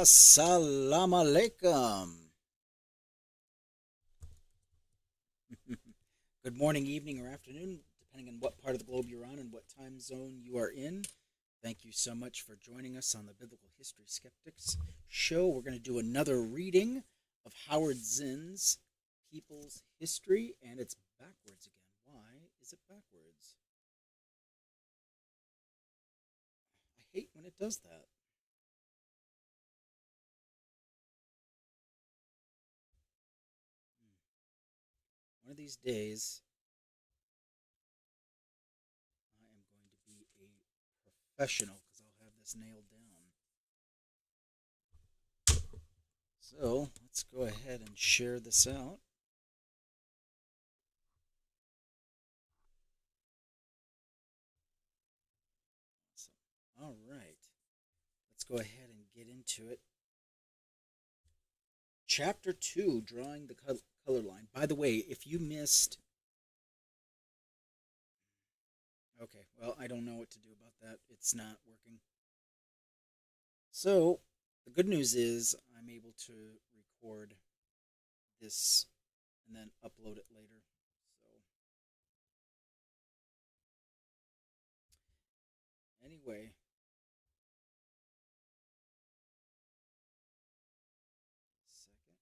Assalamu alaikum. Good morning, evening, or afternoon, depending on what part of the globe you're on and what time zone you are in. Thank you so much for joining us on the Biblical History Skeptics show. We're going to do another reading of Howard Zinn's People's History, and it's backwards again. Why is it backwards? I hate when it does that. One of these days, I am going to be a professional because I'll have this nailed down. So let's go ahead and share this out. Awesome. All right. Let's go ahead and get into it. Chapter 2, Drawing the Color Line. By the way, if you missed... Okay, well, I don't know what to do about that. It's not working. So, the good news is I'm able to record this and then upload it later. So, anyway, second.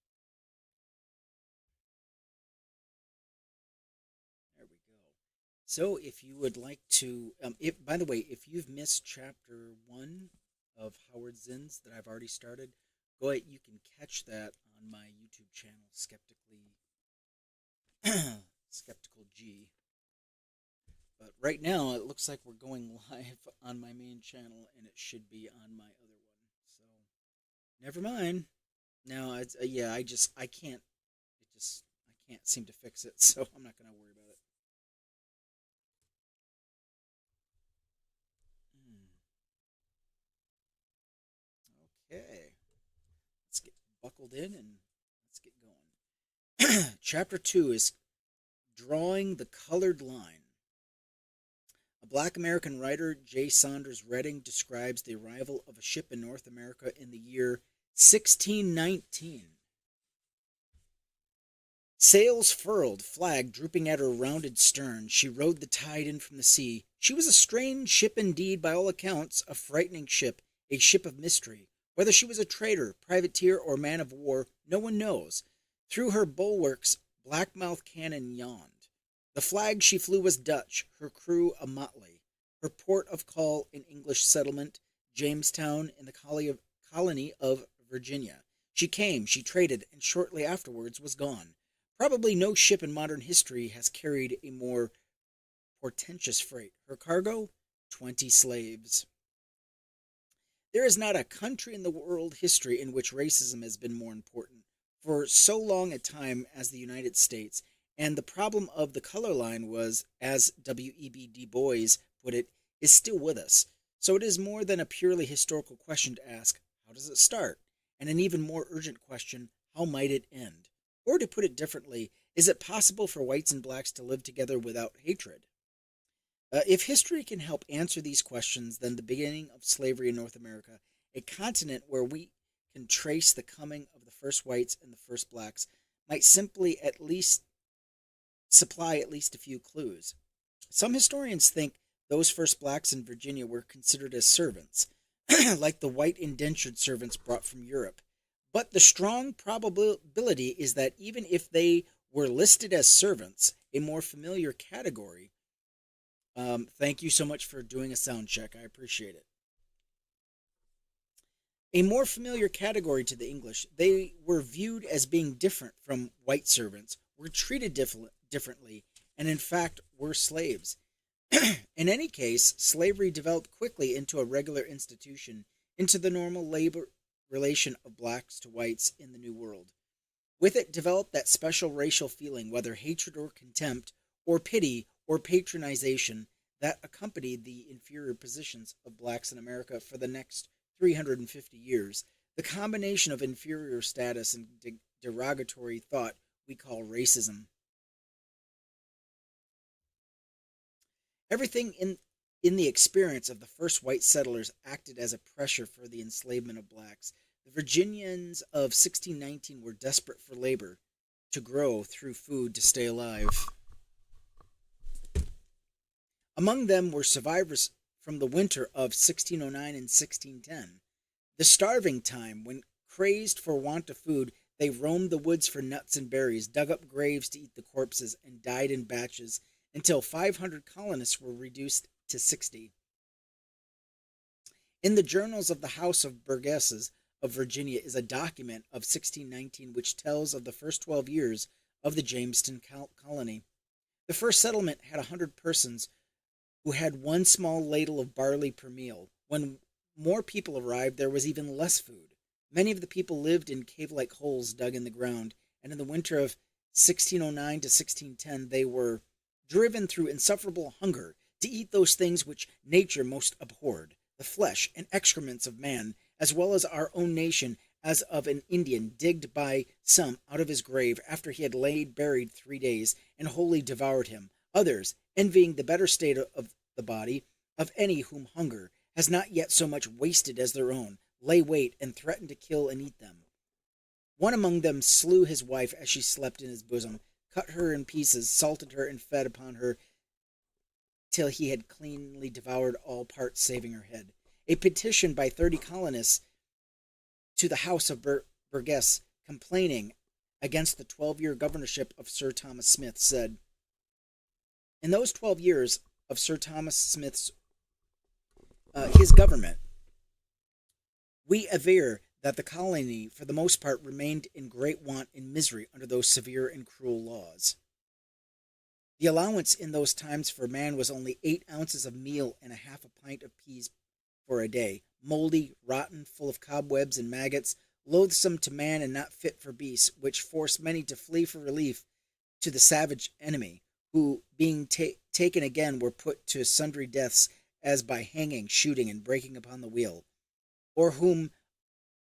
There we go. So, if you would like to, by the way, if you've missed chapter 1 of Howard Zinn's that I've already started, go ahead. You can catch that on my YouTube channel, Skeptical G. But right now, it looks like we're going live on my main channel, and it should be on my other one. So, never mind. No, yeah, I can't. I can't seem to fix it, so I'm not going to worry about it. Okay, let's get buckled in and let's get going. Chapter 2 is Drawing the Colored Line. A black American writer, J. Saunders Redding, describes the arrival of a ship in North America in the year 1619. Sails furled, flag drooping at her rounded stern, she rode the tide in from the sea. She was a strange ship indeed, by all accounts, a frightening ship, a ship of mystery. Whether she was a trader, privateer, or man of war, no one knows. Through her bulwarks, black-mouthed cannon yawned. The flag she flew was Dutch, her crew a motley. Her port of call an English settlement, Jamestown, in the colony of Virginia. She came, she traded, and shortly afterwards was gone. Probably no ship in modern history has carried a more portentous freight. Her cargo? 20 slaves. There is not a country in the world history in which racism has been more important for so long a time as the United States, and the problem of the color line was, as W.E.B. Du Bois put it, is still with us. So it is more than a purely historical question to ask, how does it start? And an even more urgent question, how might it end? Or to put it differently, is it possible for whites and blacks to live together without hatred? If history can help answer these questions, then the beginning of slavery in North America, a continent where we can trace the coming of the first whites and the first blacks, might simply at least supply at least a few clues. Some historians think those first blacks in Virginia were considered as servants, like the white indentured servants brought from Europe. But the strong probability is that even if they were listed as servants, a more familiar category. Thank you so much for doing a sound check. I appreciate it. A more familiar category to the English, they were viewed as being different from white servants, were treated differently, and in fact were slaves. In any case, slavery developed quickly into a regular institution, into the normal labor relation of blacks to whites in the New World. With it developed that special racial feeling, whether hatred or contempt, or pity or patronization, that accompanied the inferior positions of blacks in America for the next 350 years. The combination of inferior status and derogatory thought we call racism. Everything in the experience of the first white settlers acted as a pressure for the enslavement of blacks. The Virginians of 1619 were desperate for labor to grow through food to stay alive. Among them were survivors from the winter of 1609 and 1610, the starving time when, crazed for want of food, they roamed the woods for nuts and berries, dug up graves to eat the corpses, and died in batches until 500 colonists were reduced to 60. In the journals of the House of Burgesses of Virginia is a document of 1619 which tells of the first 12 years of the Jamestown colony. The first settlement had 100 persons who had one small ladle of barley per meal. When more people arrived, there was even less food. Many of the people lived in cave-like holes dug in the ground, and in the winter of 1609 to 1610 they were driven through insufferable hunger to eat those things which nature most abhorred, the flesh and excrements of man, as well as our own nation, as of an Indian digged by some out of his grave after he had laid buried 3 days, and wholly devoured him. Others, envying the better state of the body of any whom hunger has not yet so much wasted as their own, lay wait and threatened to kill and eat them. One among them slew his wife as she slept in his bosom, cut her in pieces, salted her, and fed upon her till he had cleanly devoured all parts saving her head. A petition by 30 colonists to the House of Burgess, complaining against the 12-year governorship of Sir Thomas Smith, said, in those 12 years of Sir Thomas Smith's his government, we aver that the colony, for the most part, remained in great want and misery under those severe and cruel laws. The allowance in those times for man was only 8 ounces of meal and a half a pint of peas for a day, mouldy, rotten, full of cobwebs and maggots, loathsome to man and not fit for beasts, which forced many to flee for relief to the savage enemy, who, being taken again, were put to sundry deaths, as by hanging, shooting, and breaking upon the wheel, or whom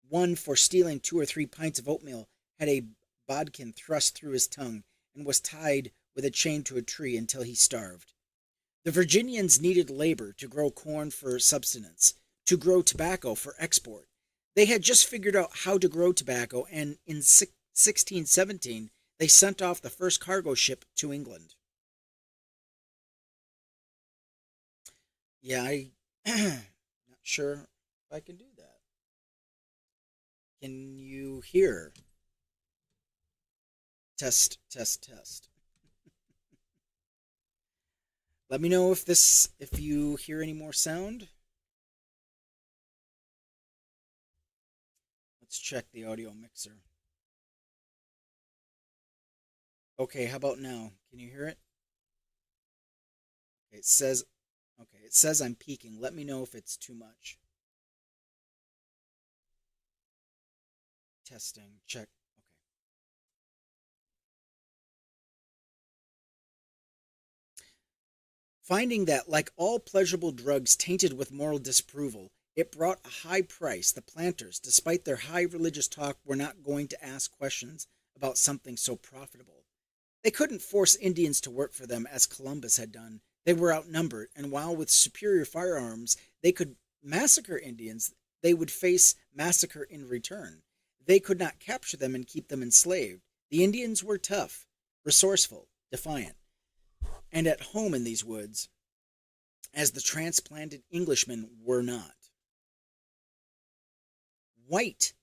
one for stealing 2 or 3 pints of oatmeal had a bodkin thrust through his tongue, and was tied with a chain to a tree until he starved. The Virginians needed labor to grow corn for subsistence, to grow tobacco for export. They had just figured out how to grow tobacco, and in 1617 they sent off the first cargo ship to England. Yeah, I'm not sure if I can do that. Can you hear? Test, test, test. Let me know if you hear any more sound. Let's check the audio mixer. Okay, how about now? Can you hear it? Okay, it says I'm peaking. Let me know if it's too much. Testing, check. Okay. Finding that, like all pleasurable drugs tainted with moral disapproval, it brought a high price, the planters, despite their high religious talk, were not going to ask questions about something so profitable. They couldn't force Indians to work for them as Columbus had done. They were outnumbered, and while with superior firearms they could massacre Indians, they would face massacre in return. They could not capture them and keep them enslaved. The Indians were tough, resourceful, defiant, and at home in these woods, as the transplanted Englishmen were not. White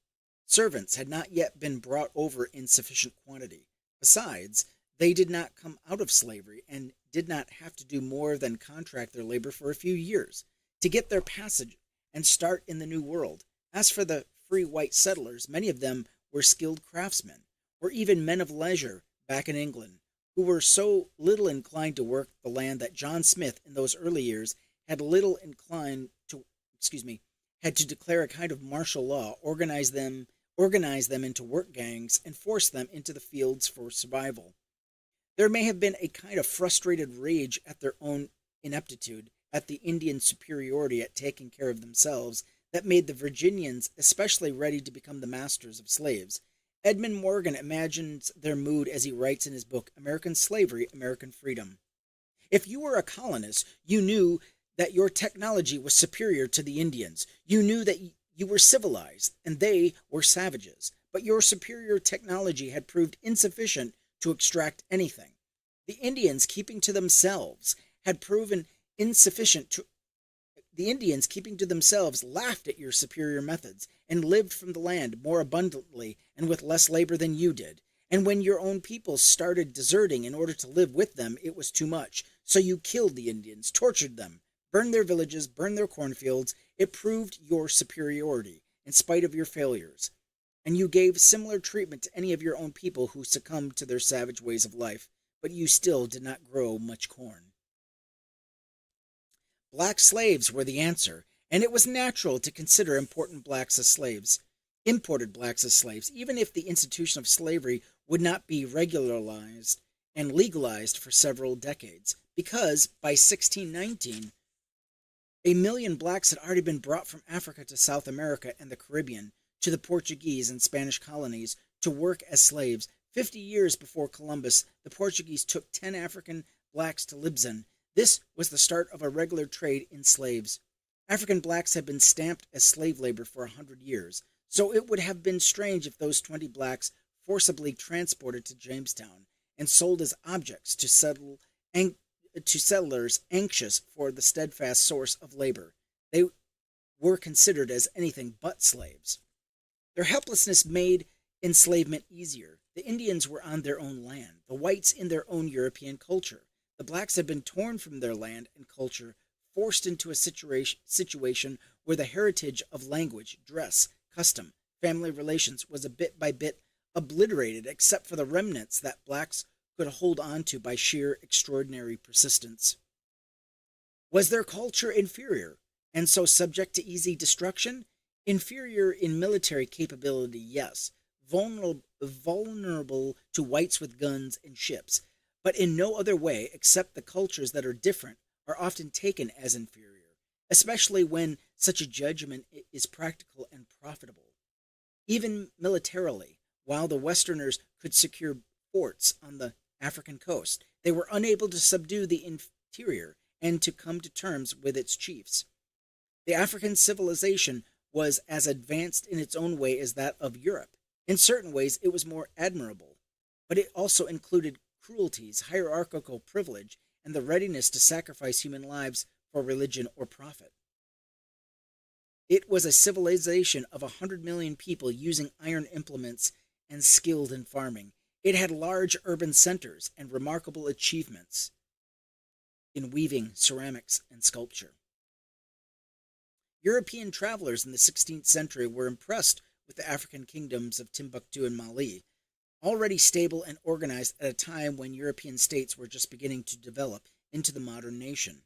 servants had not yet been brought over in sufficient quantity. Besides, they did not come out of slavery and did not have to do more than contract their labor for a few years to get their passage and start in the New World. As for the free white settlers, many of them were skilled craftsmen, or even men of leisure back in England, who were so little inclined to work the land that John Smith, in those early years, had to declare a kind of martial law, organize them into work gangs, and force them into the fields for survival. There may have been a kind of frustrated rage at their own ineptitude, at the Indian superiority at taking care of themselves, that made the Virginians especially ready to become the masters of slaves. Edmund Morgan imagines their mood as he writes in his book, American Slavery, American Freedom. If you were a colonist, you knew that your technology was superior to the Indians. You knew that You were civilized, and they were savages, but your superior technology had proved insufficient to extract anything. The Indians keeping to themselves had proven insufficient to the Indians, keeping to themselves, laughed at your superior methods and lived from the land more abundantly and with less labor than you did. And when your own people started deserting in order to live with them, it was too much. So you killed the Indians, tortured them, burned their villages, burned their cornfields. It proved your superiority, in spite of your failures. And you gave similar treatment to any of your own people who succumbed to their savage ways of life, but you still did not grow much corn. Black slaves were the answer, and it was natural to consider imported blacks as slaves, even if the institution of slavery would not be regularized and legalized for several decades, because by 1619, 1,000,000 blacks had already been brought from Africa to South America and the Caribbean, to the Portuguese and Spanish colonies, to work as slaves. 50 years before Columbus, the Portuguese took 10 African blacks to Lisbon. This was the start of a regular trade in slaves. African blacks had been stamped as slave labor for 100 years, so it would have been strange if those 20 blacks forcibly transported to Jamestown and sold as objects to settlers anxious for the steadfast source of labor. They were considered as anything but slaves. Their helplessness made enslavement easier. The Indians were on their own land, the whites in their own European culture. The blacks had been torn from their land and culture, forced into a situation where the heritage of language, dress, custom, family relations was a bit by bit obliterated, except for the remnants that blacks could hold on to by sheer extraordinary persistence. Was their culture inferior, and so subject to easy destruction? Inferior in military capability, yes, vulnerable to whites with guns and ships, but in no other way except the cultures that are different are often taken as inferior, especially when such a judgment is practical and profitable. Even militarily, while the Westerners could secure forts on the African coast, they were unable to subdue the interior and to come to terms with its chiefs. The African civilization was as advanced in its own way as that of Europe. In certain ways, it was more admirable, but it also included cruelties, hierarchical privilege, and the readiness to sacrifice human lives for religion or profit. It was a civilization of 100 million people using iron implements and skilled in farming. It had large urban centers and remarkable achievements in weaving, ceramics, and sculpture. European travelers in the 16th century were impressed with the African kingdoms of Timbuktu and Mali, already stable and organized at a time when European states were just beginning to develop into the modern nation.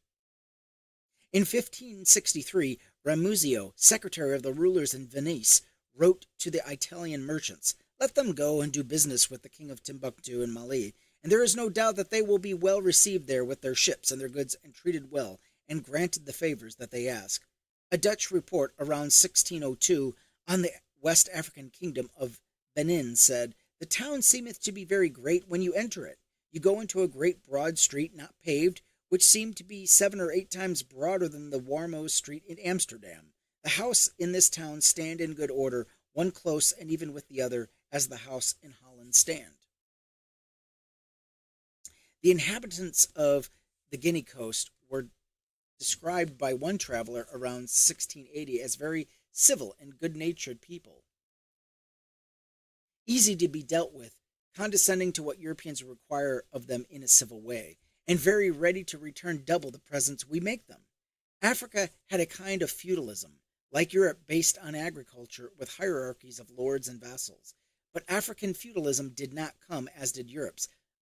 In 1563, Ramusio, secretary of the rulers in Venice, wrote to the Italian merchants, "Let them go and do business with the king of Timbuktu and Mali, and there is no doubt that they will be well received there with their ships and their goods and treated well, and granted the favors that they ask." A Dutch report around 1602 on the West African kingdom of Benin said, "The town seemeth to be very great when you enter it. You go into a great broad street not paved, which seemed to be 7 or 8 times broader than the Warmoes Street in Amsterdam. The houses in this town stand in good order, one close and even with the other, as the house in Holland stand." The inhabitants of the Guinea coast were described by one traveler around 1680 as very civil and good-natured people, easy to be dealt with, condescending to what Europeans require of them in a civil way, and very ready to return double the presents we make them. Africa had a kind of feudalism, like Europe, based on agriculture, with hierarchies of lords and vassals. But African feudalism did not come, as did Europe's,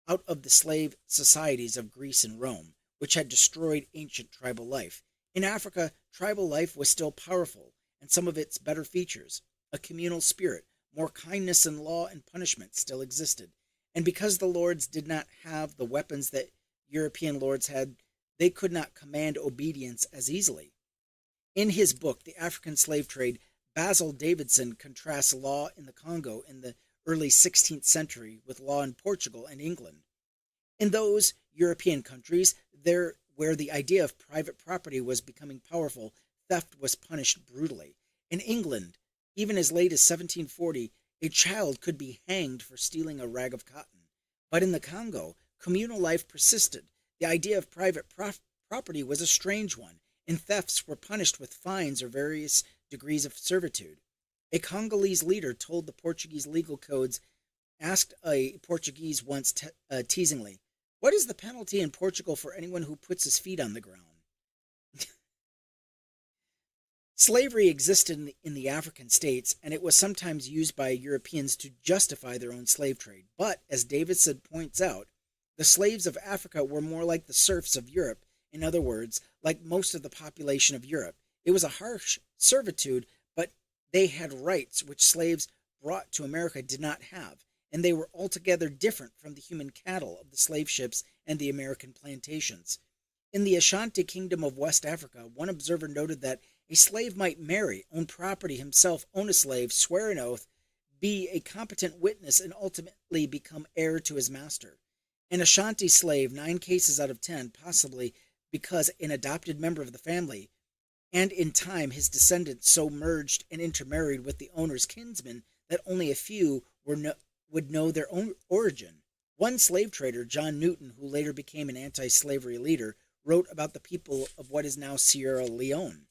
out of the slave societies of Greece and Rome, which had destroyed ancient tribal life. In Africa, tribal life was still powerful, and some of its better features, a communal spirit, more kindness and law and punishment, still existed. And because the lords did not have the weapons that European lords had, they could not command obedience as easily. In his book, The African Slave Trade, Basil Davidson contrasts law in the Congo in the early 16th century with law in Portugal and England. In those European countries, where the idea of private property was becoming powerful, theft was punished brutally. In England, even as late as 1740, a child could be hanged for stealing a rag of cotton. But in the Congo, communal life persisted. The idea of private property was a strange one, and thefts were punished with fines or various degrees of servitude. A Congolese leader told the Portuguese legal codes, asked a Portuguese once teasingly, "What is the penalty in Portugal for anyone who puts his feet on the ground?" Slavery existed in the African states, and it was sometimes used by Europeans to justify their own slave trade. But, as Davidson points out, the slaves of Africa were more like the serfs of Europe, in other words, like most of the population of Europe. It was a harsh servitude, but they had rights which slaves brought to America did not have, and they were altogether different from the human cattle of the slave ships and the American plantations. In the Ashanti kingdom of West Africa, one observer noted that a slave might marry, own property himself, own a slave, swear an oath, be a competent witness, and ultimately become heir to his master. An Ashanti slave, 9 cases out of 10, possibly because an adopted member of the family, and in time his descendants so merged and intermarried with the owner's kinsmen that only a few would know their own origin. One slave trader, John Newton, who later became an anti-slavery leader, wrote about the people of what is now Sierra Leone.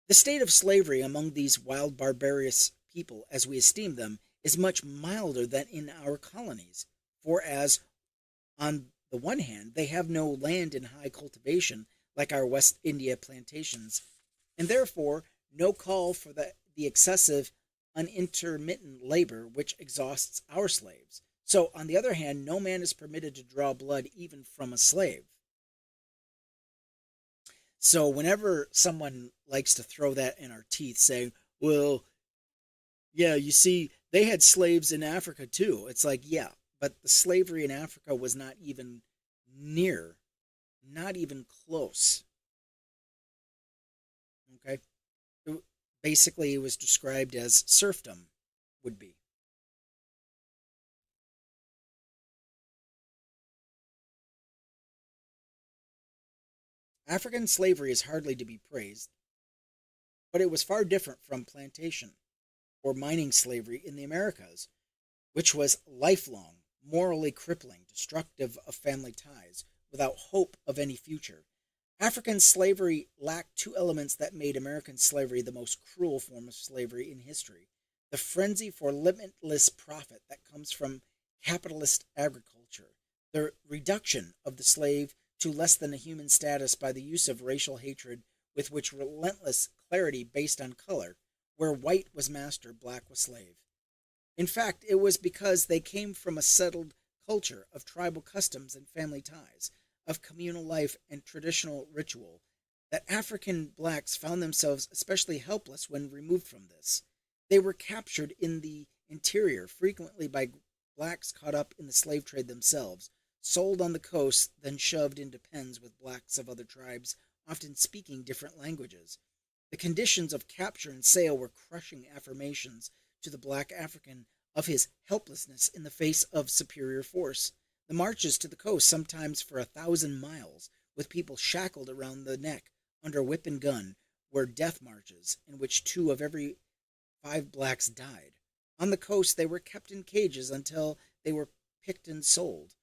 The state of slavery among these wild barbarous people, as we esteem them, is much milder than in our colonies, for as, on the one hand, they have no land in high cultivation like our West India plantations, and therefore no call for the excessive, unintermittent labor which exhausts our slaves. So, on the other hand, no man is permitted to draw blood even from a slave. So whenever someone likes to throw that in our teeth, saying, well, yeah, you see, they had slaves in Africa too. It's like, yeah, but the slavery in Africa was not even near, not even close. Okay? Basically, it was described as serfdom would be. African slavery is hardly to be praised, but it was far different from plantation or mining slavery in the Americas, which was lifelong, morally crippling, destructive of family ties, without hope of any future. African slavery lacked two elements that made American slavery the most cruel form of slavery in history: the frenzy for limitless profit that comes from capitalist agriculture, the reduction of the slave to less than a human status by the use of racial hatred with which relentless clarity based on color, where white was master, black was slave. In fact, it was because they came from a settled culture of tribal customs and family ties, of communal life and traditional ritual, that African blacks found themselves especially helpless when removed from this. They were captured in the interior, frequently by blacks caught up in the slave trade themselves, sold on the coast, then shoved into pens with blacks of other tribes, often speaking different languages. The conditions of capture and sale were crushing affirmations to the black African of his helplessness in the face of superior force. The marches to the coast, sometimes for 1,000 miles, with people shackled around the neck under whip and gun, were death marches in which 2 of every 5 blacks died. On the coast, they were kept in cages until they were picked and sold.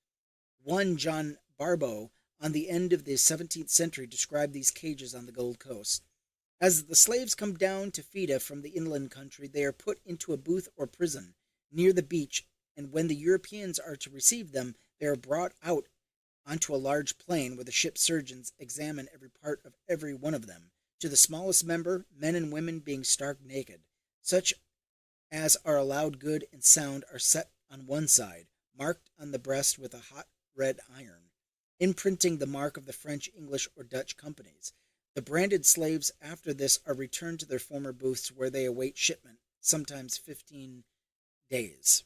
One John Barbow, on the end of the 17th century, described these cages on the Gold Coast. As the slaves come down to Fida from the inland country, they are put into a booth or prison near the beach, and when the Europeans are to receive them, they are brought out onto a large plain where the ship's surgeons examine every part of every one of them, to the smallest member, men and women being stark naked. Such as are allowed good and sound are set on one side, marked on the breast with a hot red iron, imprinting the mark of the French, English, or Dutch companies. The branded slaves after this are returned to their former booths where they await shipment, sometimes 15 days.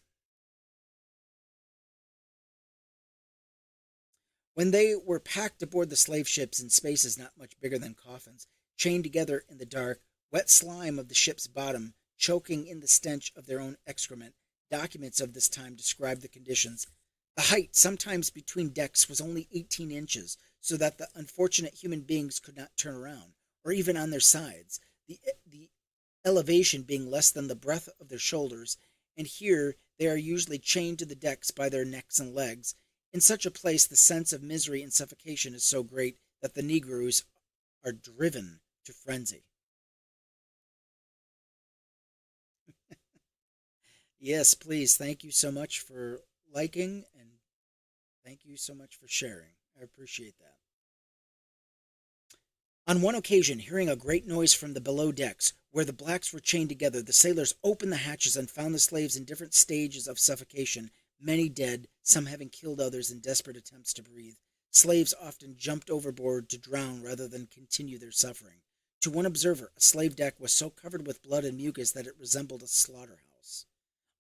When they were packed aboard the slave ships in spaces not much bigger than coffins, chained together in the dark, wet slime of the ship's bottom, choking in the stench of their own excrement, documents of this time describe the conditions. The height, sometimes between decks, was only 18 inches, so that the unfortunate human beings could not turn around, or even on their sides. The elevation being less than the breadth of their shoulders, and here they are usually chained to the decks by their necks and legs. In such a place, the sense of misery and suffocation is so great that the Negroes are driven to frenzy. Yes, please. Thank you so much for liking and thank you so much for sharing. I appreciate that. On one occasion, hearing a great noise from the below decks, where the blacks were chained together, the sailors opened the hatches and found the slaves in different stages of suffocation, many dead, some having killed others in desperate attempts to breathe. Slaves often jumped overboard to drown rather than continue their suffering. To one observer, a slave deck was so covered with blood and mucus that it resembled a slaughterhouse.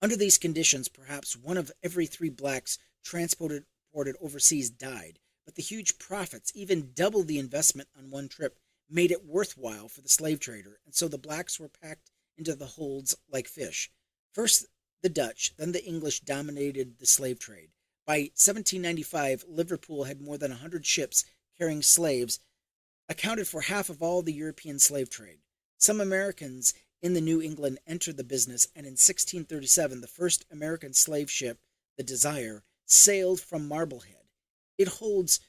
Under these conditions, perhaps one of every three blacks transported overseas died, but the huge profits, even double the investment on one trip, made it worthwhile for the slave trader, and so the blacks were packed into the holds like fish. First the Dutch, then the English dominated the slave trade. By 1795, Liverpool had more than 100 ships carrying slaves, accounted for half of all the European slave trade. Some Americans in the New England entered the business, and in 1637 the first American slave ship, the Desire, sailed from Marblehead. It holds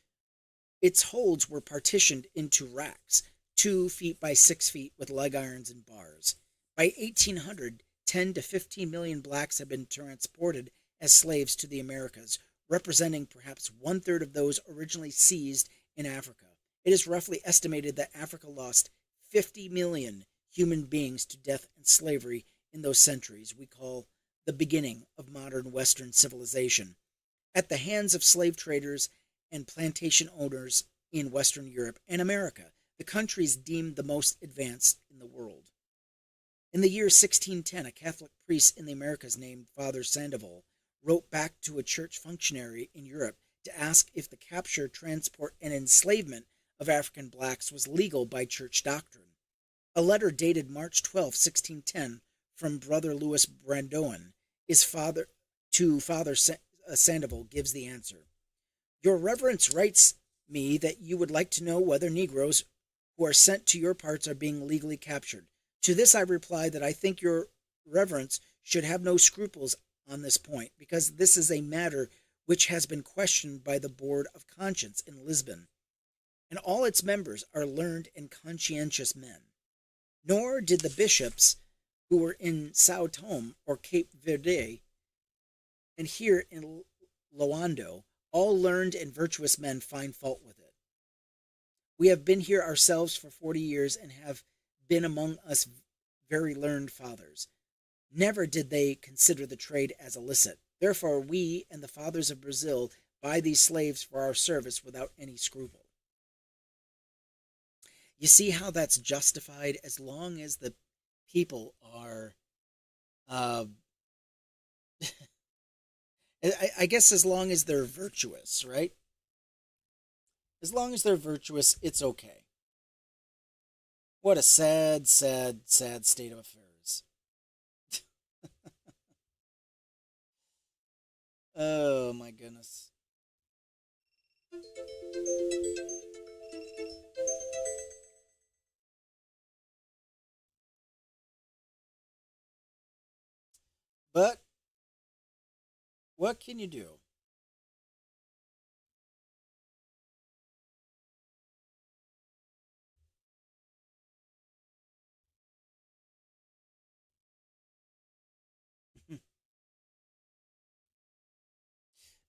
its holds were partitioned into racks, 2 feet by 6 feet, with leg irons and bars. By 1800, 10 to 15 million blacks had been transported as slaves to the Americas, representing perhaps one-third of those originally seized in Africa. It is roughly estimated that Africa lost 50 million human beings to death and slavery in those centuries we call the beginning of modern Western civilization, at the hands of slave traders and plantation owners in Western Europe and America, the countries deemed the most advanced in the world. In the year 1610, a Catholic priest in the Americas named Father Sandoval wrote back to a church functionary in Europe to ask if the capture, transport, and enslavement of African blacks was legal by church doctrine. A letter dated March 12, 1610, from Brother Louis Brandoin, Father Sandoval gives the answer. Your Reverence writes me that you would like to know whether Negroes who are sent to your parts are being legally captured. To this I reply that I think your Reverence should have no scruples on this point, because this is a matter which has been questioned by the Board of Conscience in Lisbon, and all its members are learned and conscientious men. Nor did the bishops who were in Sao Tome or Cape Verde, and here in Loando, all learned and virtuous men, find fault with it. We have been here ourselves for 40 years and have been among us very learned fathers. Never did they consider the trade as illicit. Therefore, we and the fathers of Brazil buy these slaves for our service without any scruple. You see how that's justified as long as the people are, uh, I guess, as long as they're virtuous, right? As long as they're virtuous, it's okay. What a sad, sad, sad state of affairs. Oh my goodness. But what can you do?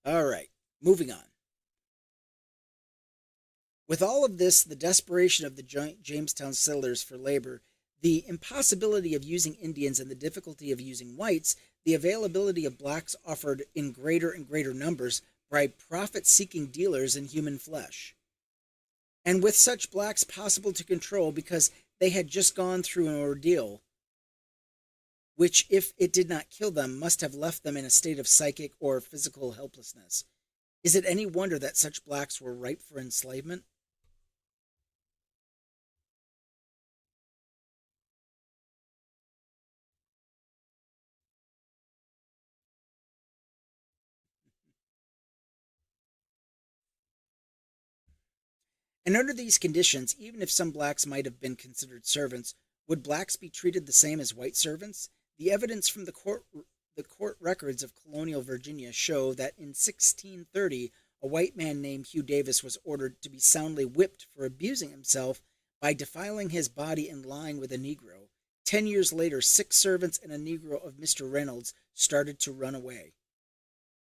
All right, moving on. With all of this, the desperation of the Jamestown settlers for labor, the impossibility of using Indians, and the difficulty of using whites, the availability of blacks offered in greater and greater numbers by profit-seeking dealers in human flesh. And with such blacks possible to control because they had just gone through an ordeal, which, if it did not kill them, must have left them in a state of psychic or physical helplessness. Is it any wonder that such blacks were ripe for enslavement? And under these conditions, even if some blacks might have been considered servants, Would blacks be treated the same as white servants? The evidence from the court records of colonial Virginia show that in 1630 a white man named Hugh Davis was ordered to be soundly whipped for abusing himself by defiling his body and lying with a Negro. 10 years later, 6 servants and a Negro of Mr. Reynolds started to run away.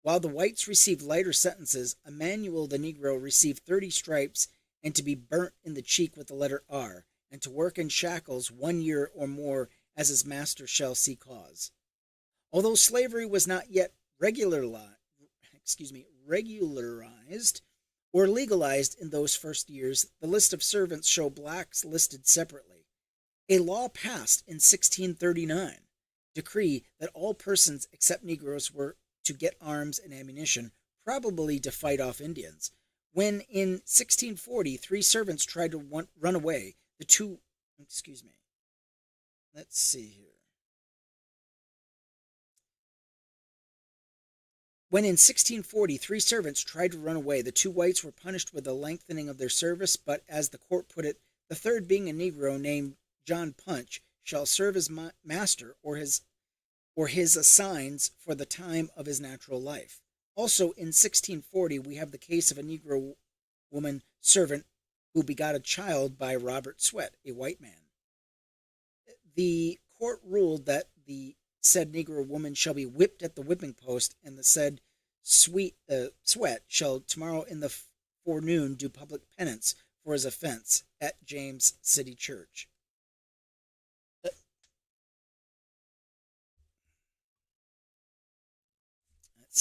While the whites received lighter sentences, Emmanuel the Negro received 30 stripes and to be burnt in the cheek with the letter R, and to work in shackles 1 year or more as his master shall see cause. Although slavery was not yet regularized or legalized in those first years, the list of servants show blacks listed separately. A law passed in 1639 decree that all persons except Negroes were to get arms and ammunition, probably to fight off Indians. When in 1640 3 servants tried to run away, the two, excuse me, let's see here. When in 1640 3 servants tried to run away, the 2 whites were punished with a lengthening of their service, but as the court put it, the third being a Negro named John Punch shall serve his master or his assigns for the time of his natural life. Also in 1640 we have the case of a Negro woman servant who begot a child by Robert Swett, a white man. The court ruled that the said Negro woman shall be whipped at the whipping post, and the said Swett shall tomorrow in the forenoon do public penance for his offense at James City Church. Let's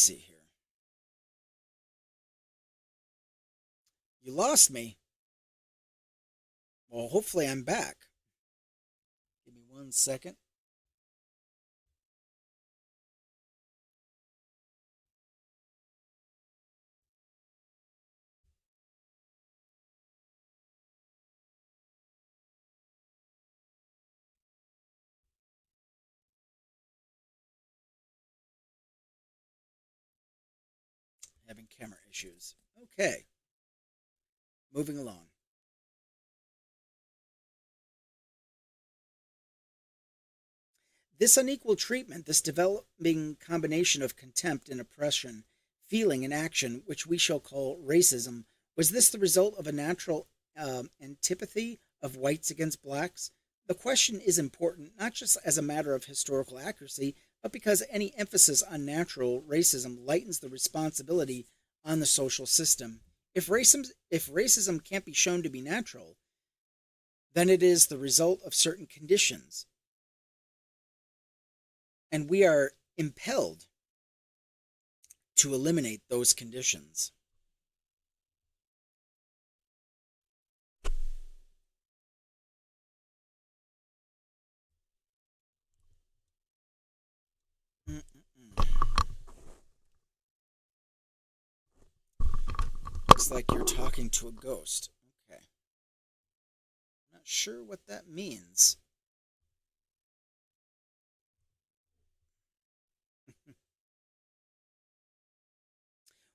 see here. You lost me. Well, hopefully I'm back. Give me 1 second. Having camera issues. Okay. Moving along. This unequal treatment, this developing combination of contempt and oppression, feeling and action, which we shall call racism, was this the result of a natural antipathy of whites against blacks? The question is important not just as a matter of historical accuracy, but because any emphasis on natural racism lightens the responsibility on the social system. If racism can't be shown to be natural, then it is the result of certain conditions, and we are impelled to eliminate those conditions. Looks like you're talking to a ghost. Okay. Not sure what that means.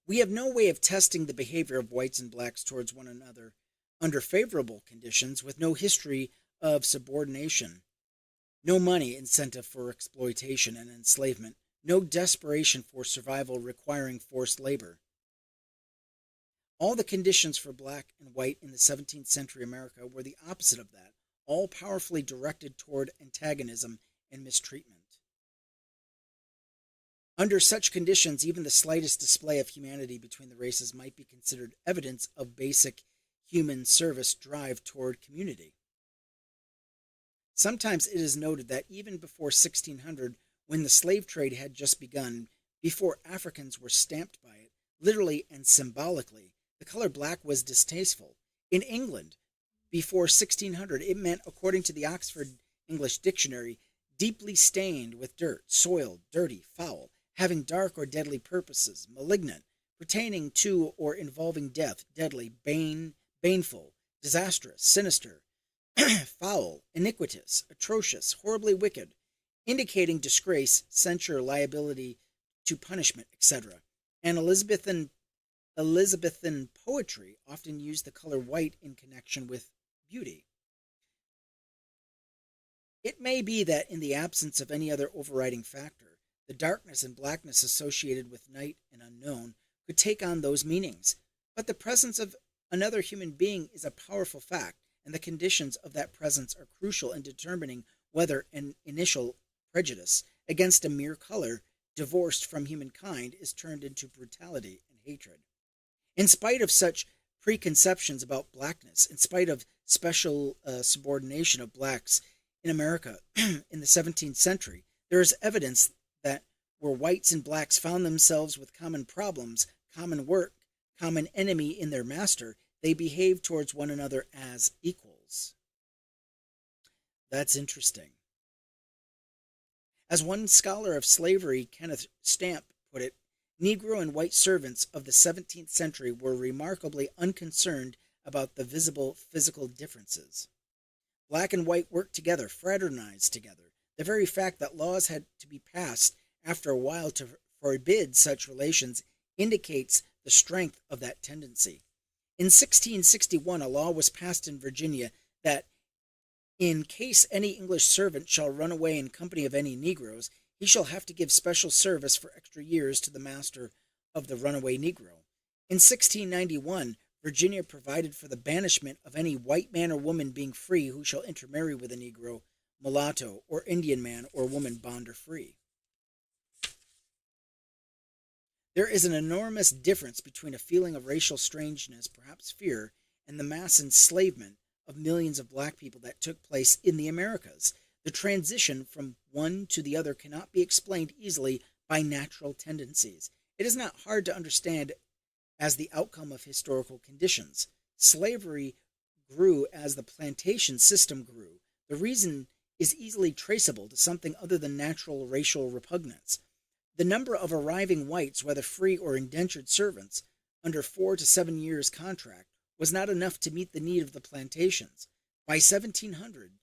We have no way of testing the behavior of whites and blacks towards one another under favorable conditions, with no history of subordination, no money incentive for exploitation and enslavement, no desperation for survival requiring forced labor. All the conditions for black and white in the 17th century America were the opposite of that, all powerfully directed toward antagonism and mistreatment. Under such conditions, even the slightest display of humanity between the races might be considered evidence of basic human service drive toward community. Sometimes it is noted that even before 1600, when the slave trade had just begun, before Africans were stamped by it, literally and symbolically, the color black was distasteful. In England, before 1600, it meant, according to the Oxford English Dictionary, deeply stained with dirt, soiled, dirty, foul, having dark or deadly purposes, malignant, pertaining to or involving death, deadly, baneful, disastrous, sinister, foul, iniquitous, atrocious, horribly wicked, indicating disgrace, censure, liability to punishment, etc. And Elizabethan poetry often used the color white in connection with beauty. It may be that in the absence of any other overriding factor, the darkness and blackness associated with night and unknown could take on those meanings. But the presence of another human being is a powerful fact, and the conditions of that presence are crucial in determining whether an initial prejudice against a mere color, divorced from humankind, is turned into brutality and hatred. In spite of such preconceptions about blackness, in spite of special subordination of blacks in America in the 17th century, there is evidence that where whites and blacks found themselves with common problems, common work, common enemy in their master, they behaved towards one another as equals. That's interesting. As one scholar of slavery, Kenneth Stamp, put it, Negro and white servants of the 17th century were remarkably unconcerned about the visible physical differences. Black and white worked together, fraternized together. The very fact that laws had to be passed after a while to forbid such relations indicates the strength of that tendency. In 1661, a law was passed in Virginia that in case any English servant shall run away in company of any Negroes, he shall have to give special service for extra years to the master of the runaway Negro. In 1691, Virginia provided for the banishment of any white man or woman being free who shall intermarry with a Negro, mulatto, or Indian man or woman bond or free. There is an enormous difference between a feeling of racial strangeness, perhaps fear, and the mass enslavement of millions of black people that took place in the Americas. The transition from one to the other cannot be explained easily by natural tendencies. It is not hard to understand as the outcome of historical conditions. Slavery grew as the plantation system grew. The reason is easily traceable to something other than natural racial repugnance. The number of arriving whites, whether free or indentured servants, under 4 to 7 years' contract, was not enough to meet the need of the plantations. By 1700,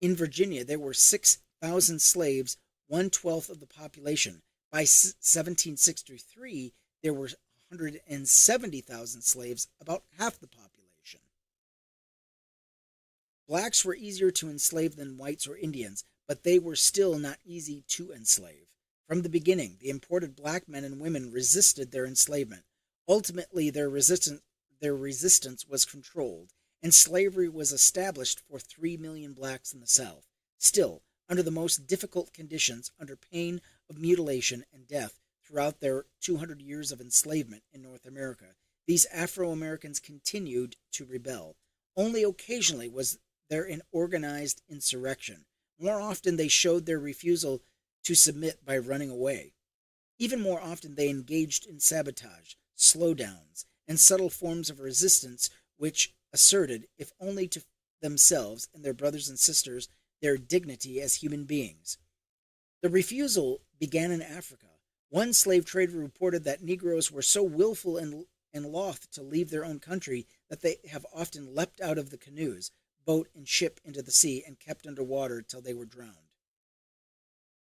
in Virginia, there were 6,000 slaves, 1/12 of the population. By 1763, there were 170,000 slaves, about half the population. Blacks were easier to enslave than whites or Indians, but they were still not easy to enslave. From the beginning, the imported black men and women resisted their enslavement. Ultimately, their resistance was controlled, and slavery was established for 3 million blacks in the South. Still, under the most difficult conditions, under pain of mutilation and death throughout their 200 years of enslavement in North America, these Afro-Americans continued to rebel. Only occasionally was there an organized insurrection. More often they showed their refusal to submit by running away. Even more often they engaged in sabotage, slowdowns, and subtle forms of resistance which asserted, if only to themselves and their brothers and sisters, their dignity as human beings. The refusal began in Africa. One slave trader reported that Negroes were so willful and loth to leave their own country that they have often leapt out of the canoes, boat, and ship into the sea and kept under water till they were drowned.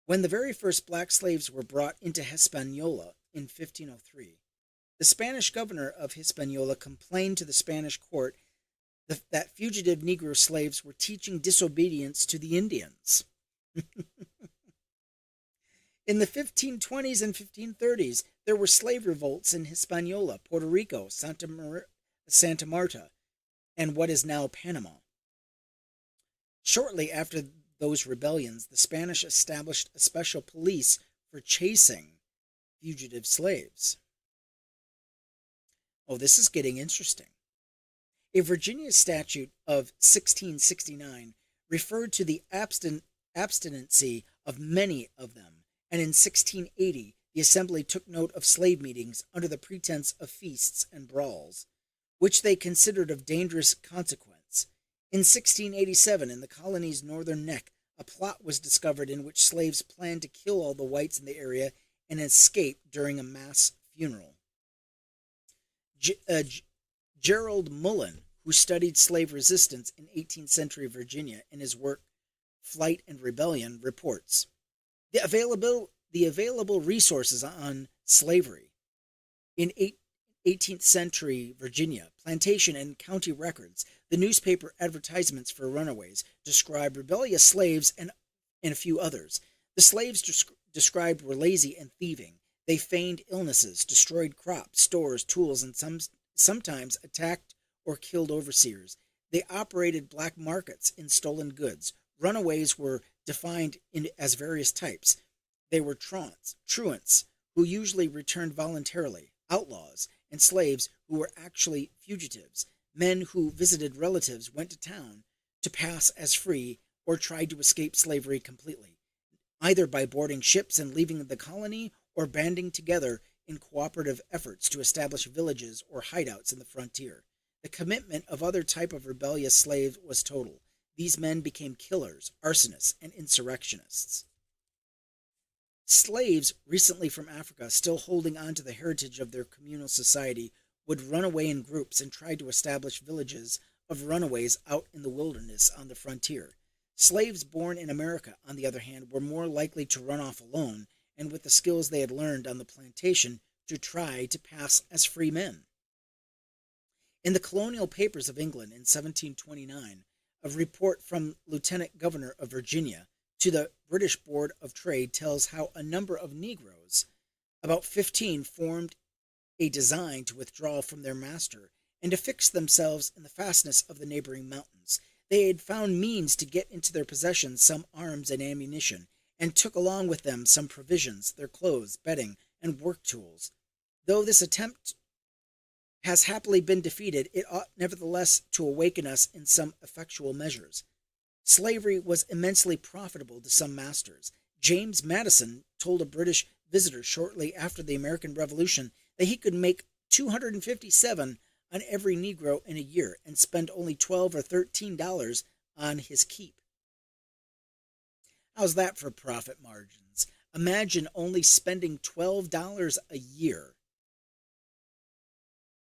When the very first black slaves were brought into Hispaniola in 1503, the Spanish governor of Hispaniola complained to the Spanish court that fugitive Negro slaves were teaching disobedience to the Indians. In the 1520s and 1530s, there were slave revolts in Hispaniola, Puerto Rico, Santa Marta, and what is now Panama. Shortly after those rebellions, the Spanish established a special police for chasing fugitive slaves. Oh, this is getting interesting. A Virginia statute of 1669 referred to the abstinency of many of them, and in 1680 the Assembly took note of slave meetings under the pretense of feasts and brawls, which they considered of dangerous consequence. In 1687, in the colony's northern neck, a plot was discovered in which slaves planned to kill all the whites in the area and escape during a mass funeral. Gerald Mullen, who studied slave resistance in 18th century Virginia in his work Flight and Rebellion, reports, the available resources on slavery. In 18th century Virginia, plantation and county records, the newspaper advertisements for runaways describe rebellious slaves and a few others. The slaves described were lazy and thieving. They feigned illnesses, destroyed crops, stores, tools, and sometimes attacked or killed overseers. They operated black markets in stolen goods. Runaways were defined as various types. They were truants, who usually returned voluntarily, outlaws, and slaves who were actually fugitives. Men who visited relatives went to town to pass as free or tried to escape slavery completely, either by boarding ships and leaving the colony or banding together in cooperative efforts to establish villages or hideouts in the frontier. The commitment of other type of rebellious slaves was total. These men became killers, arsonists, and insurrectionists. Slaves recently from Africa, still holding on to the heritage of their communal society, would run away in groups and try to establish villages of runaways out in the wilderness on the frontier. Slaves born in America, on the other hand, were more likely to run off alone and with the skills they had learned on the plantation to try to pass as free men. In the colonial papers of England in 1729, a report from Lieutenant Governor of Virginia to the British Board of Trade tells how a number of Negroes, about 15, formed a design to withdraw from their master and to fix themselves in the fastness of the neighboring mountains. They had found means to get into their possession some arms and ammunition, and took along with them some provisions, their clothes, bedding, and work tools. Though this attempt has happily been defeated, it ought nevertheless to awaken us in some effectual measures. Slavery was immensely profitable to some masters. James Madison told a British visitor shortly after the American Revolution that he could make 257 on every Negro in a year and spend only $12 or $13 on his keep. How's that for profit margins? Imagine only spending $12 a year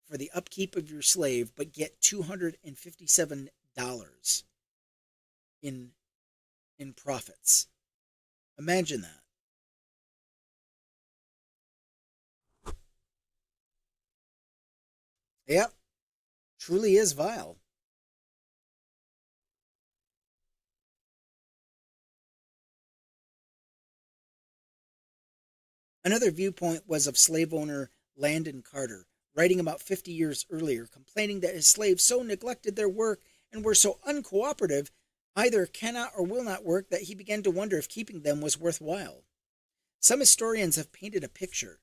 for the upkeep of your slave, but get $257 in profits. Imagine that. Yep, truly is vile. Another viewpoint was of slave owner Landon Carter, writing about 50 years earlier, complaining that his slaves so neglected their work and were so uncooperative, either cannot or will not work, that he began to wonder if keeping them was worthwhile. Some historians have painted a picture,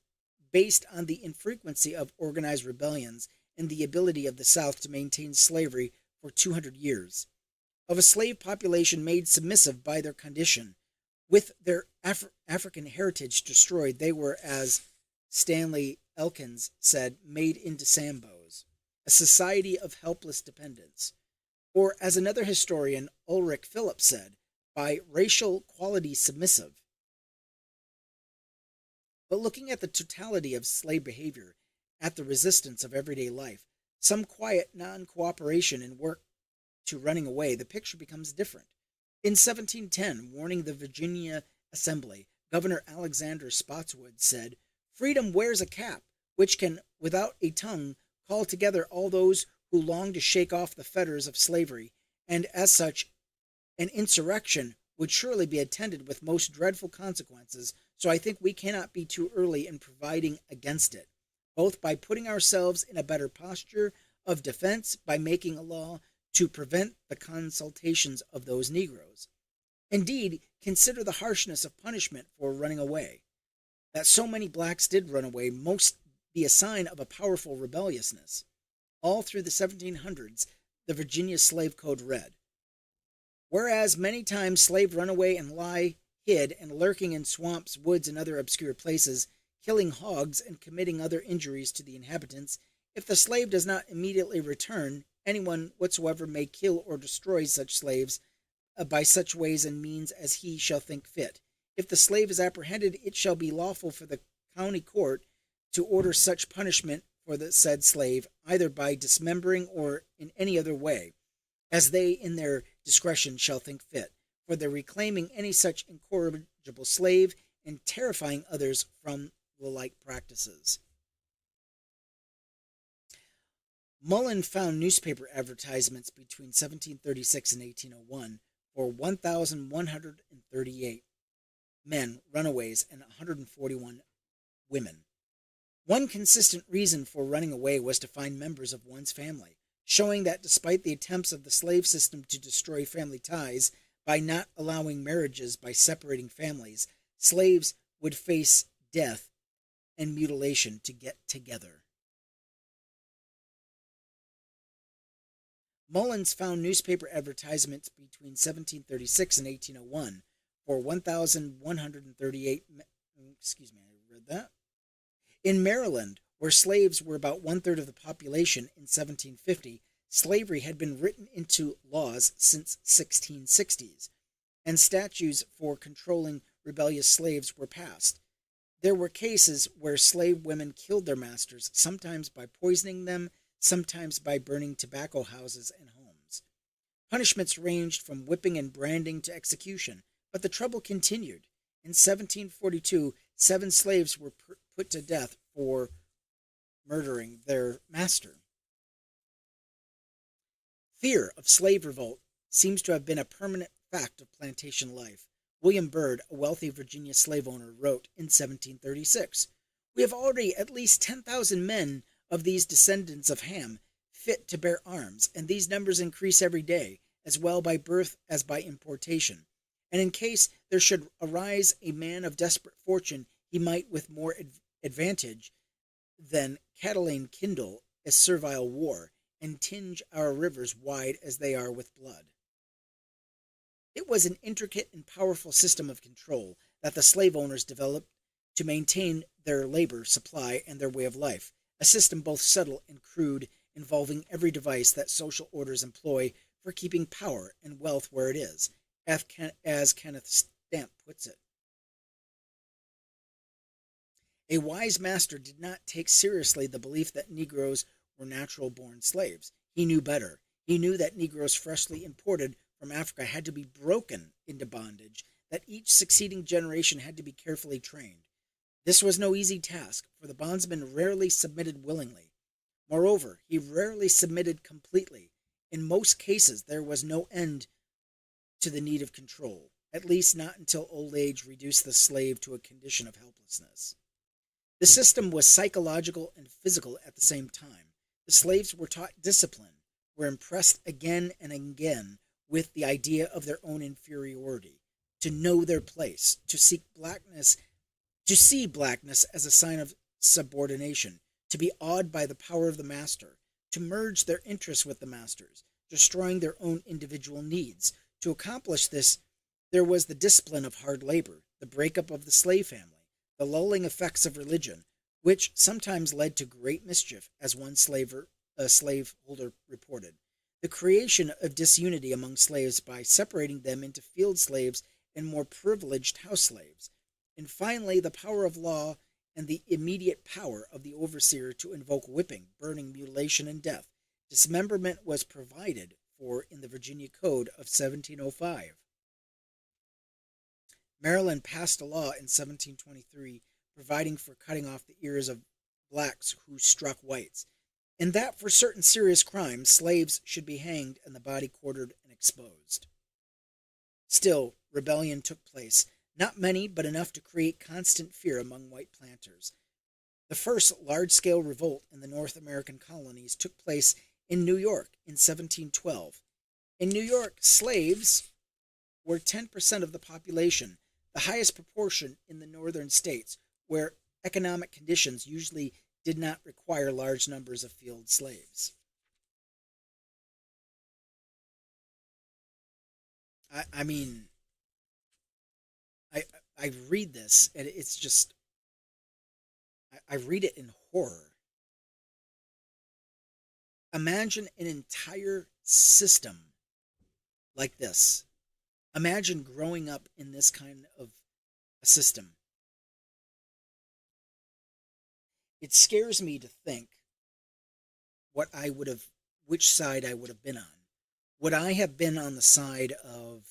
based on the infrequency of organized rebellions and the ability of the South to maintain slavery for 200 years, of a slave population made submissive by their condition. With their African heritage destroyed, they were, as Stanley Elkins said, made into Sambos, a society of helpless dependence. Or, as another historian, Ulrich Phillips, said, by racial quality submissive. But looking at the totality of slave behavior, at the resistance of everyday life, some quiet non-cooperation in work to running away, the picture becomes different. In 1710, warning the Virginia Assembly, Governor Alexander Spotswood said, "Freedom wears a cap, which can, without a tongue, call together all those who long to shake off the fetters of slavery, and as such, an insurrection would surely be attended with most dreadful consequences, so I think we cannot be too early in providing against it, both by putting ourselves in a better posture of defense, by making a law to prevent the consultations of those Negroes. Indeed, consider the harshness of punishment for running away. That so many blacks did run away must be a sign of a powerful rebelliousness." All through the 1700s, the Virginia Slave Code read, "Whereas many times slave run away and lie hid and lurking in swamps, woods, and other obscure places, killing hogs and committing other injuries to the inhabitants, if the slave does not immediately return, anyone whatsoever may kill or destroy such slaves by such ways and means as he shall think fit. If the slave is apprehended, it shall be lawful for the county court to order such punishment for the said slave, either by dismembering or in any other way, as they in their discretion shall think fit, for the reclaiming any such incorrigible slave and terrifying others from the like practices." Mullen found newspaper advertisements between 1736 and 1801 for 1,138 men, runaways, and 141 women. One consistent reason for running away was to find members of one's family, showing that despite the attempts of the slave system to destroy family ties by not allowing marriages by separating families, slaves would face death and mutilation to get together. Mullins found newspaper advertisements between 1736 and 1801 for 1,138. Excuse me, I read that. In Maryland, where slaves were about one-third of the population in 1750, slavery had been written into laws since 1660s, and statutes for controlling rebellious slaves were passed. There were cases where slave women killed their masters, sometimes by poisoning them, sometimes by burning tobacco houses and homes. Punishments ranged from whipping and branding to execution, but the trouble continued. In 1742, 7 slaves were put to death for murdering their master. Fear of slave revolt seems to have been a permanent fact of plantation life. William Byrd, a wealthy Virginia slave owner, wrote in 1736, "We have already at least 10,000 men of these descendants of Ham fit to bear arms, and these numbers increase every day, as well by birth as by importation. And in case there should arise a man of desperate fortune, he might with more advantage than Catiline kindle a servile war, and tinge our rivers wide as they are with blood." It was an intricate and powerful system of control that the slave owners developed to maintain their labor supply and their way of life, a system both subtle and crude, involving every device that social orders employ for keeping power and wealth where it is, as Kenneth Stamp puts it. A wise master did not take seriously the belief that Negroes were natural-born slaves. He knew better. He knew that Negroes freshly imported from Africa had to be broken into bondage, that each succeeding generation had to be carefully trained. This was no easy task, for the bondsman rarely submitted willingly. Moreover, he rarely submitted completely. In most cases, there was no end to the need of control, at least not until old age reduced the slave to a condition of helplessness. The system was psychological and physical at the same time. The slaves were taught discipline, were impressed again and again with the idea of their own inferiority, to know their place, to see blackness as a sign of subordination, to be awed by the power of the master, to merge their interests with the master's, destroying their own individual needs. To accomplish this, there was the discipline of hard labor, the breakup of the slave family, the lulling effects of religion, which sometimes led to great mischief, as one slaveholder reported, the creation of disunity among slaves by separating them into field slaves and more privileged house slaves, and finally the power of law and the immediate power of the overseer to invoke whipping, burning, mutilation, and death. Dismemberment was provided for in the Virginia Code of 1705. Maryland passed a law in 1723 providing for cutting off the ears of blacks who struck whites, and that for certain serious crimes slaves should be hanged and the body quartered and exposed. Still, rebellion took place, not many, but enough to create constant fear among white planters. The first large-scale revolt in the North American colonies took place in New York in 1712. In New York, slaves were 10% of the population, the highest proportion in the northern states, where economic conditions usually did not require large numbers of field slaves. I mean, I read this and it's just, I read it in horror. Imagine an entire system like this. Imagine growing up in this kind of a system. It scares me to think which side I would have been on. Would I have been on the side of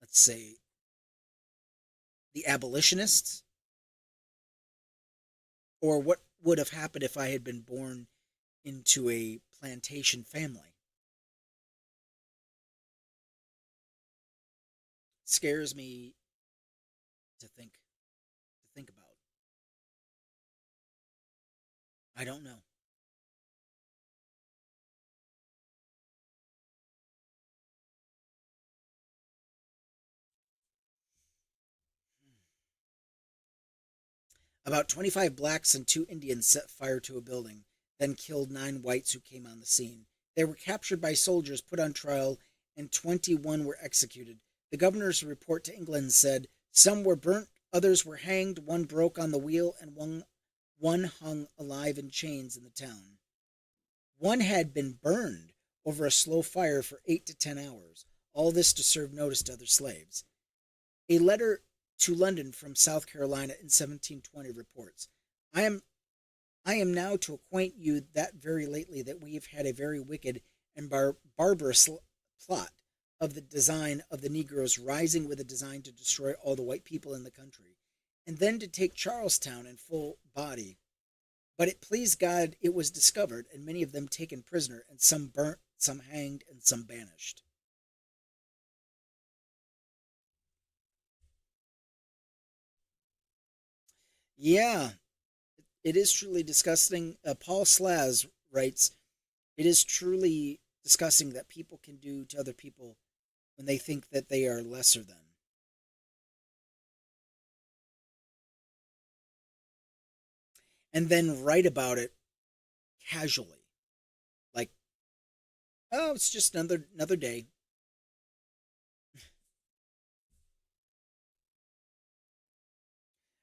let's say, the abolitionists? Or what would have happened if I had been born into a plantation family? It scares me to think about. I don't know. About 25 blacks and 2 Indians set fire to a building, then killed 9 whites who came on the scene. They were captured by soldiers, put on trial, and 21 were executed. The governor's report to England said some were burnt, others were hanged, one broke on the wheel, and one hung alive in chains in the town. One had been burned over a slow fire for 8 to 10 hours, all this to serve notice to other slaves. A letter to London from South Carolina in 1720 reports, I am I am now to acquaint you that very lately that we have had a very wicked and barbarous plot of the design of the Negroes rising with a design to destroy all the white people in the country, and then to take Charlestown in full body. But it pleased God it was discovered, and many of them taken prisoner, and some burnt, some hanged, and some banished. Yeah, it is truly disgusting. Paul Slaz writes, it is truly disgusting that people can do to other people when they think that they are lesser than. And then write about it casually. Like, oh, it's just another day.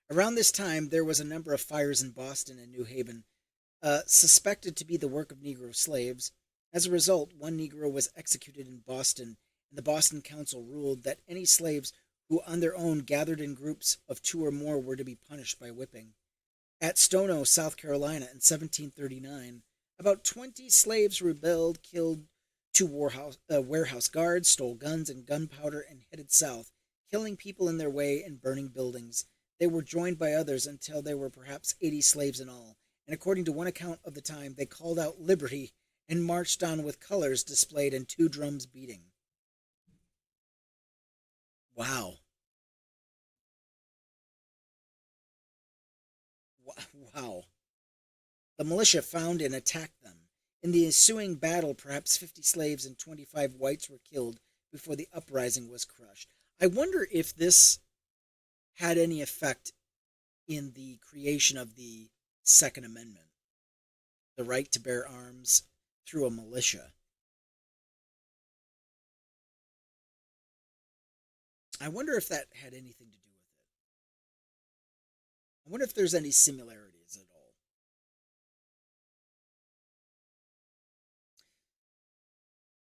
Around this time, there was a number of fires in Boston and New Haven, suspected to be the work of Negro slaves. As a result, one Negro was executed in Boston, and the Boston Council ruled that any slaves who on their own gathered in groups of 2 or more were to be punished by whipping. At Stono, South Carolina, in 1739, about 20 slaves rebelled, killed warehouse guards, stole guns and gunpowder, and headed south, killing people in their way and burning buildings. They were joined by others until there were perhaps 80 slaves in all, and according to one account of the time, they called out liberty and marched on with colors displayed and 2 drums beating. Wow. Wow. The militia found and attacked them. In the ensuing battle, perhaps 50 slaves and 25 whites were killed before the uprising was crushed. I wonder if this had any effect in the creation of the Second Amendment, the right to bear arms through a militia. I wonder if that had anything to do with it. I wonder if there's any similarities at all.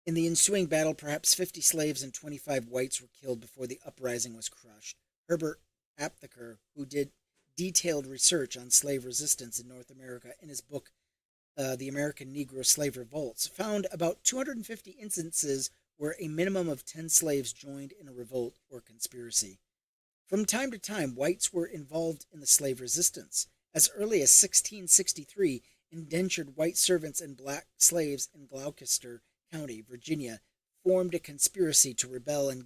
In the ensuing battle, perhaps 50 slaves and 25 whites were killed before the uprising was crushed. Herbert Aptheker, who did detailed research on slave resistance in North America in his book The American Negro Slave Revolts, found about 250 instances where a minimum of 10 slaves joined in a revolt or conspiracy. From time to time, whites were involved in the slave resistance. As early as 1663, indentured white servants and black slaves in Gloucester County, Virginia, formed a conspiracy to rebel and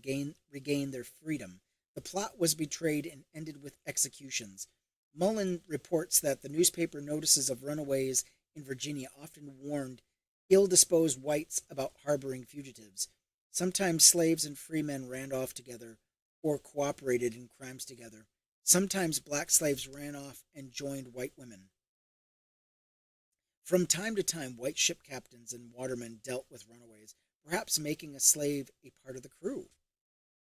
regain their freedom. The plot was betrayed and ended with executions. Mullen reports that the newspaper notices of runaways in Virginia often warned ill-disposed whites about harboring fugitives. Sometimes slaves and free men ran off together or cooperated in crimes together. Sometimes black slaves ran off and joined white women. From time to time, white ship captains and watermen dealt with runaways, perhaps making a slave a part of the crew.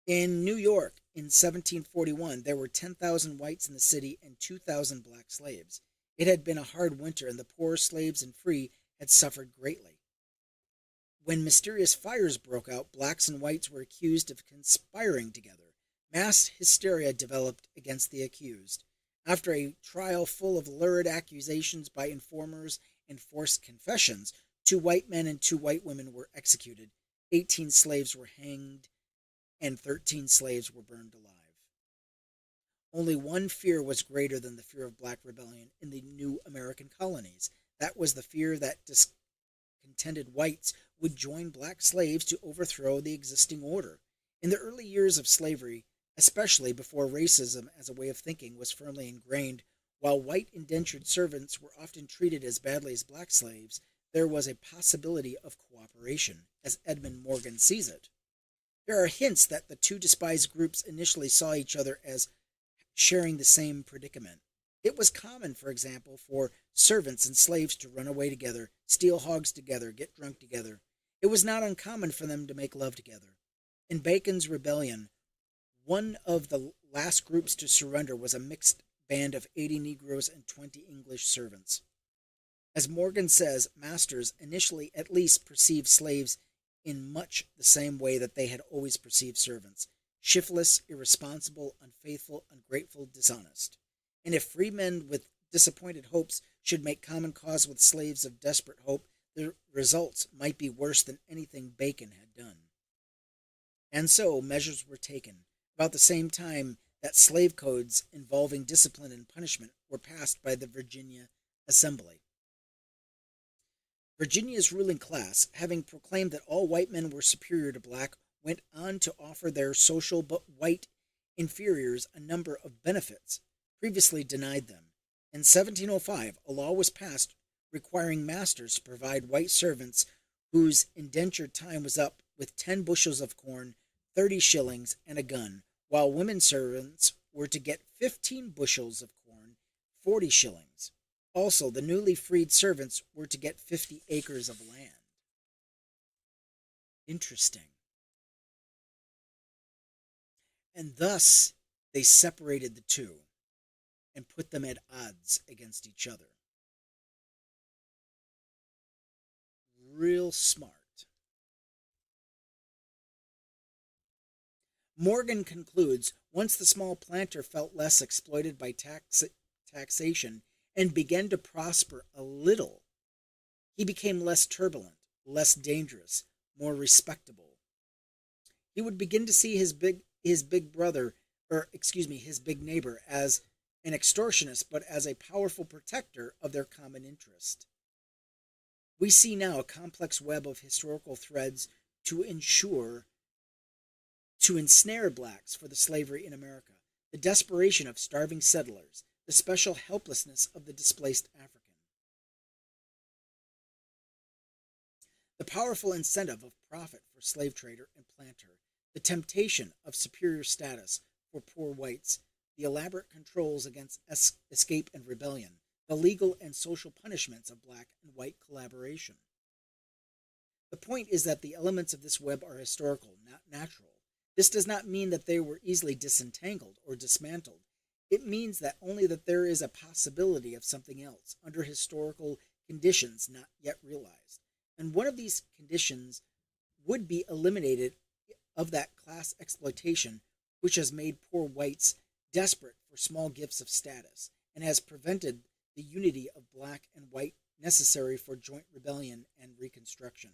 In New York, in 1741, there were 10,000 whites in the city and 2,000 black slaves. It had been a hard winter, and the poor slaves and free had suffered greatly. When mysterious fires broke out, blacks and whites were accused of conspiring together. Mass hysteria developed against the accused. After a trial full of lurid accusations by informers and forced confessions, 2 white men and 2 white women were executed. 18 slaves were hanged, and 13 slaves were burned alive. Only one fear was greater than the fear of black rebellion in the new American colonies. That was the fear that discontented whites would join black slaves to overthrow the existing order. In the early years of slavery, especially before racism as a way of thinking was firmly ingrained, while white indentured servants were often treated as badly as black slaves, there was a possibility of cooperation, as Edmund Morgan sees it. There are hints that the two despised groups initially saw each other as sharing the same predicament. It was common, for example, for servants and slaves to run away together, steal hogs together, get drunk together. It was not uncommon for them to make love together. In Bacon's rebellion, one of the last groups to surrender was a mixed band of 80 Negroes and 20 English servants. As Morgan says, masters initially at least perceived slaves in much the same way that they had always perceived servants: shiftless, irresponsible, unfaithful, ungrateful, dishonest. And if free men with disappointed hopes should make common cause with slaves of desperate hope, the results might be worse than anything Bacon had done. And so measures were taken. About the same time that slave codes involving discipline and punishment were passed by the Virginia Assembly. Virginia's ruling class, having proclaimed that all white men were superior to black, went on to offer their social but white inferiors a number of benefits previously denied them. In 1705, a law was passed requiring masters to provide white servants whose indentured time was up with 10 bushels of corn, 30 shillings, and a gun, while women servants were to get 15 bushels of corn, 40 shillings. Also, the newly freed servants were to get 50 acres of land. Interesting. And thus, they separated the two and put them at odds against each other. Real smart. Morgan concludes, once the small planter felt less exploited by taxation and began to prosper a little, he became less turbulent, less dangerous, more respectable. He would begin to see his big neighbor as an extortionist, but as a powerful protector of their common interest. We see now a complex web of historical threads to ensnare blacks for the slavery in America, the desperation of starving settlers, the special helplessness of the displaced African. The powerful incentive of profit for slave trader and planter, the temptation of superior status for poor whites, the elaborate controls against escape and rebellion, the legal and social punishments of black and white collaboration. The point is that the elements of this web are historical, not natural. This does not mean that they were easily disentangled or dismantled. It means that only that there is a possibility of something else under historical conditions not yet realized. And one of these conditions would be eliminated of that class exploitation which has made poor whites desperate for small gifts of status and has prevented the unity of black and white necessary for joint rebellion and reconstruction.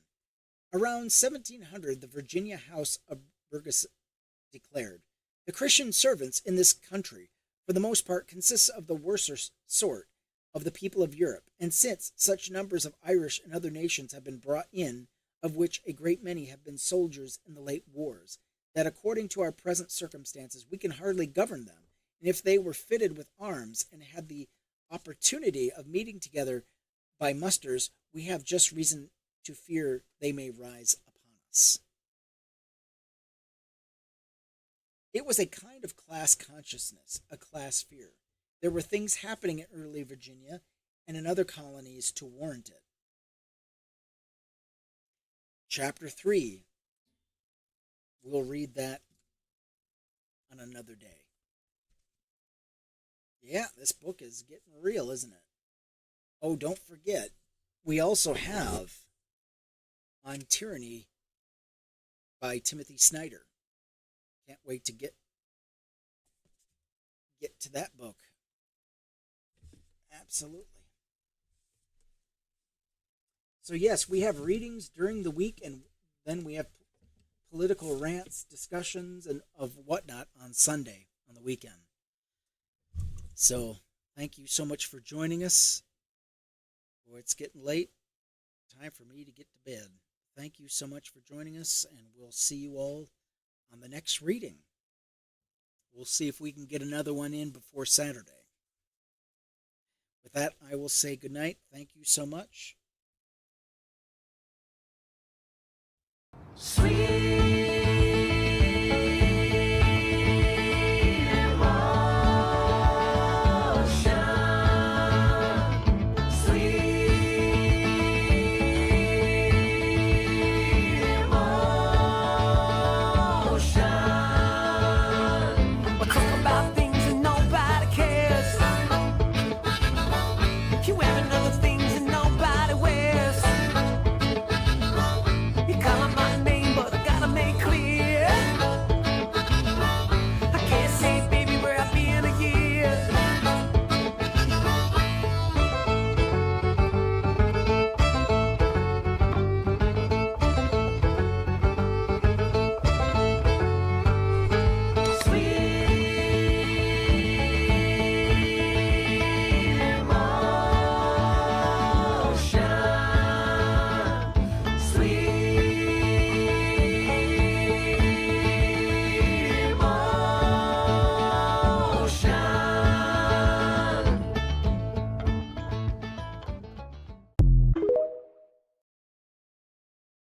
Around 1700, the Virginia House of Burgess declared, "The Christian servants in this country, for the most part, consists of the worser sort of the people of Europe, and since such numbers of Irish and other nations have been brought in, of which a great many have been soldiers in the late wars, that according to our present circumstances we can hardly govern them, and if they were fitted with arms and had the opportunity of meeting together by musters, we have just reason to fear they may rise upon us." It was a kind of class consciousness, a class fear. There were things happening in early Virginia and in other colonies to warrant it. Chapter 3. We'll read that on another day. Yeah, this book is getting real, isn't it? Oh, don't forget, we also have On Tyranny by Timothy Snyder. Can't wait to get to that book. Absolutely. So yes, we have readings during the week, and then we have political rants, discussions, and of whatnot on Sunday, on the weekend. So, thank you so much for joining us. Boy, it's getting late. Time for me to get to bed. Thank you so much for joining us, and we'll see you all on the next reading. We'll see if we can get another one in before Saturday. With that, I will say goodnight. Thank you so much. Sweet.